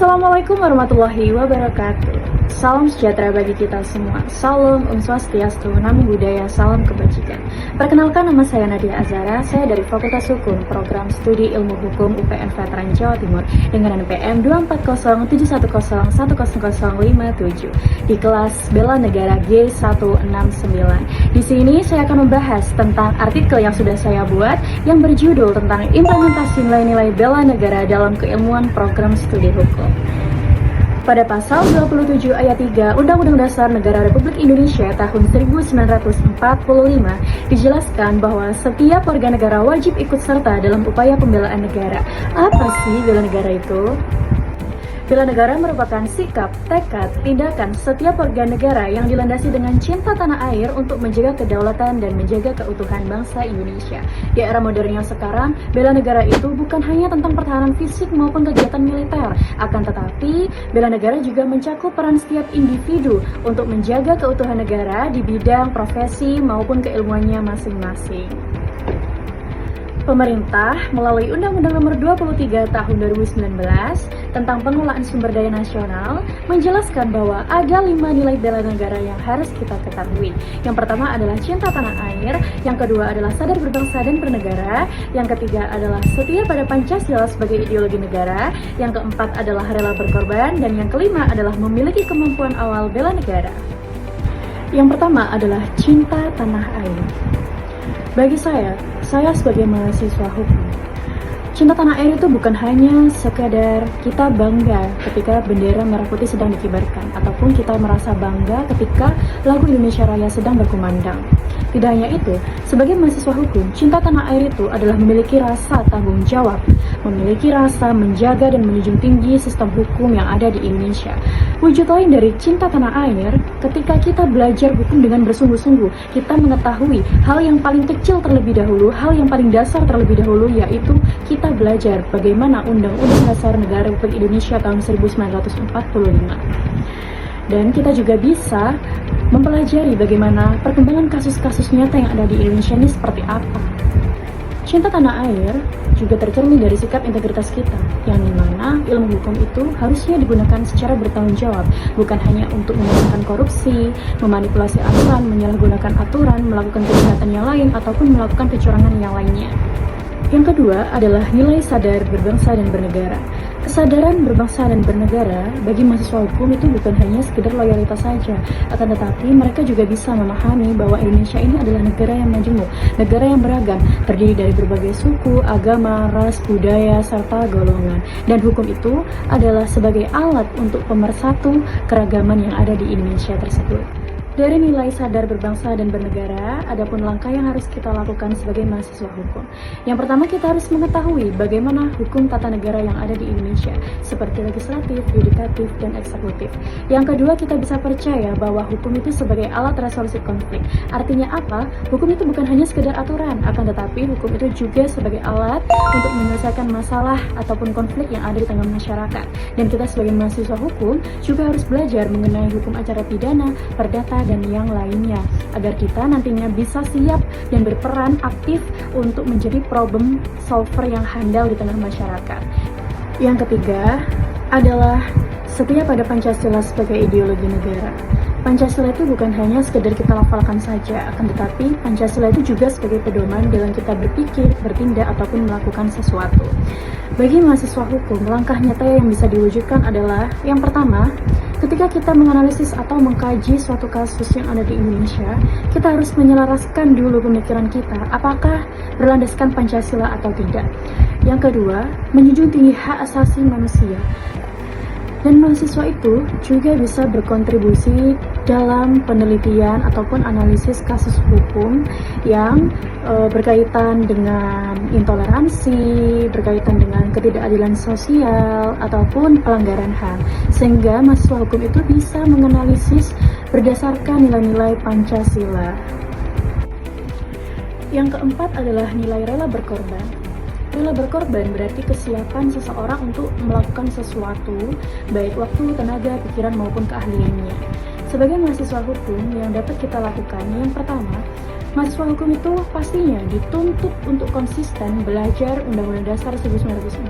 Assalamualaikum warahmatullahi wabarakatuh. Salam sejahtera bagi kita semua. Salam Om Swastiastu, Namo Buddhaya, salam kebajikan. Perkenalkan, nama saya Nadia Azhara. Saya dari Fakultas Hukum, Program Studi Ilmu Hukum UPN Veteran Jawa Timur dengan NPM 24071010057 di kelas Bela Negara G169. Di sini saya akan membahas tentang artikel yang sudah saya buat yang berjudul tentang implementasi nilai-nilai bela negara dalam keilmuan program studi hukum. Pada pasal 27 ayat 3 Undang-Undang Dasar Negara Republik Indonesia tahun 1945 dijelaskan bahwa setiap warga negara wajib ikut serta dalam upaya pembelaan negara. Apa sih bela negara itu? Bela negara merupakan sikap, tekad, tindakan setiap warga negara yang dilandasi dengan cinta tanah air untuk menjaga kedaulatan dan menjaga keutuhan bangsa Indonesia. Di era modern yang sekarang, bela negara itu bukan hanya tentang pertahanan fisik maupun kegiatan militer, akan tetapi bela negara juga mencakup peran setiap individu untuk menjaga keutuhan negara di bidang profesi maupun keilmuannya masing-masing. Pemerintah melalui Undang-Undang Nomor 23 Tahun 2019 tentang Pengelolaan Sumber Daya Nasional menjelaskan bahwa ada 5 nilai bela negara yang harus kita ketahui. Yang pertama adalah cinta tanah air, yang kedua adalah sadar berbangsa dan bernegara, yang ketiga adalah setia pada Pancasila sebagai ideologi negara, yang keempat adalah rela berkorban, dan yang kelima adalah memiliki kemampuan awal bela negara. Yang pertama adalah cinta tanah air. Bagi saya sebagai mahasiswa hukum, cinta tanah air itu bukan hanya sekadar kita bangga ketika bendera merah putih sedang dikibarkan, ataupun kita merasa bangga ketika lagu Indonesia Raya sedang berkumandang. Tidak hanya itu, sebagai mahasiswa hukum, cinta tanah air itu adalah memiliki rasa tanggung jawab, memiliki rasa menjaga dan menjunjung tinggi sistem hukum yang ada di Indonesia. Wujud lain dari cinta tanah air, ketika kita belajar hukum dengan bersungguh-sungguh, kita mengetahui hal yang paling kecil terlebih dahulu, hal yang paling dasar terlebih dahulu, yaitu kita belajar bagaimana Undang-Undang Dasar Negara Republik Indonesia tahun 1945. Dan kita juga bisa mempelajari bagaimana perkembangan kasus-kasus nyata yang ada di Indonesia ini seperti apa. Cinta tanah air juga tercermin dari sikap integritas kita, yang dimana ilmu hukum itu harusnya digunakan secara bertanggung jawab, bukan hanya untuk melakukan korupsi, memanipulasi aturan, menyalahgunakan aturan, melakukan kejahatan yang lain, ataupun melakukan kecurangan yang lainnya. Yang kedua adalah nilai sadar berbangsa dan bernegara. Kesadaran berbangsa dan bernegara bagi mahasiswa hukum itu bukan hanya sekedar loyalitas saja, akan tetapi mereka juga bisa memahami bahwa Indonesia ini adalah negara yang majemuk, negara yang beragam, terdiri dari berbagai suku, agama, ras, budaya, serta golongan. Dan hukum itu adalah sebagai alat untuk pemersatu keragaman yang ada di Indonesia tersebut. Dari nilai sadar berbangsa dan bernegara, adapun langkah yang harus kita lakukan sebagai mahasiswa hukum. Yang pertama, kita harus mengetahui bagaimana hukum tata negara yang ada di Indonesia, seperti legislatif, yudikatif, dan eksekutif. Yang kedua, kita bisa percaya bahwa hukum itu sebagai alat resolusi konflik. Artinya apa? Hukum itu bukan hanya sekedar aturan, akan tetapi hukum itu juga sebagai alat untuk menyelesaikan masalah ataupun konflik yang ada di tengah masyarakat. Dan kita sebagai mahasiswa hukum juga harus belajar mengenai hukum acara pidana, perdata, dan yang lainnya, agar kita nantinya bisa siap dan berperan aktif untuk menjadi problem solver yang handal di tengah masyarakat. Yang ketiga adalah setia pada Pancasila sebagai ideologi negara. Pancasila itu bukan hanya sekedar kita lafalkan saja, akan tetapi Pancasila itu juga sebagai pedoman dalam kita berpikir, bertindak, ataupun melakukan sesuatu. Bagi mahasiswa hukum, langkah nyata yang bisa diwujudkan adalah yang pertama, ketika kita menganalisis atau mengkaji suatu kasus yang ada di Indonesia, kita harus menyelaraskan dulu pemikiran kita, apakah berlandaskan Pancasila atau tidak. Yang kedua, menjunjung tinggi hak asasi manusia. Dan mahasiswa itu juga bisa berkontribusi dalam penelitian ataupun analisis kasus hukum yang berkaitan dengan intoleransi, berkaitan dengan ketidakadilan sosial, ataupun pelanggaran HAM. Sehingga mahasiswa hukum itu bisa menganalisis berdasarkan nilai-nilai Pancasila. Yang keempat adalah nilai rela berkorban. Rela berkorban berarti kesiapan seseorang untuk melakukan sesuatu, baik waktu, tenaga, pikiran, maupun keahliannya. Sebagai mahasiswa hukum, yang dapat kita lakukan, yang pertama, Mahasiswa hukum itu pastinya dituntut untuk konsisten belajar Undang-Undang Dasar 1945,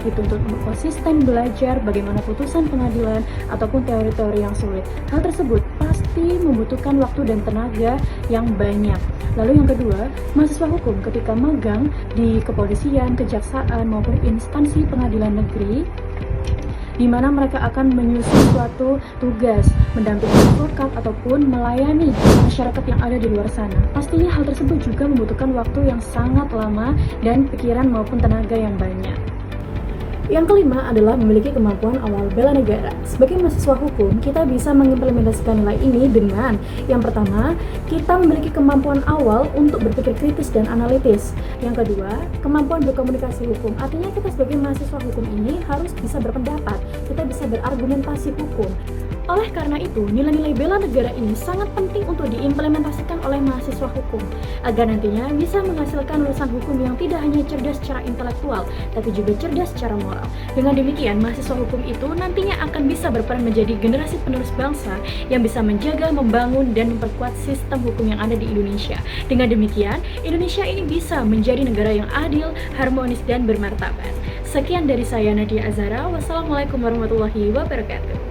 dituntut untuk konsisten belajar bagaimana putusan pengadilan ataupun teori-teori yang sulit. Hal tersebut pasti membutuhkan waktu dan tenaga yang banyak. Lalu yang kedua, mahasiswa hukum ketika magang di kepolisian, kejaksaan maupun instansi pengadilan negeri, di mana mereka akan menyusun suatu tugas, mendampingi advokat ataupun melayani masyarakat yang ada di luar sana. Pastinya hal tersebut juga membutuhkan waktu yang sangat lama dan pikiran maupun tenaga yang banyak. Yang kelima adalah memiliki kemampuan awal bela negara. Sebagai mahasiswa hukum, kita bisa mengimplementasikan nilai ini dengan yang pertama, kita memiliki kemampuan awal untuk berpikir kritis dan analitis. Yang kedua, kemampuan berkomunikasi hukum. Artinya kita sebagai mahasiswa hukum ini harus bisa berpendapat, kita bisa berargumentasi hukum. Oleh karena itu, nilai-nilai bela negara ini sangat penting untuk diimplementasikan oleh mahasiswa hukum, agar nantinya bisa menghasilkan lulusan hukum yang tidak hanya cerdas secara intelektual, tapi juga cerdas secara moral. Dengan demikian, mahasiswa hukum itu nantinya akan bisa berperan menjadi generasi penerus bangsa yang bisa menjaga, membangun, dan memperkuat sistem hukum yang ada di Indonesia. Dengan demikian, Indonesia ini bisa menjadi negara yang adil, harmonis, dan bermartabat. Sekian dari saya, Nadia Azhara. Wassalamualaikum warahmatullahi wabarakatuh.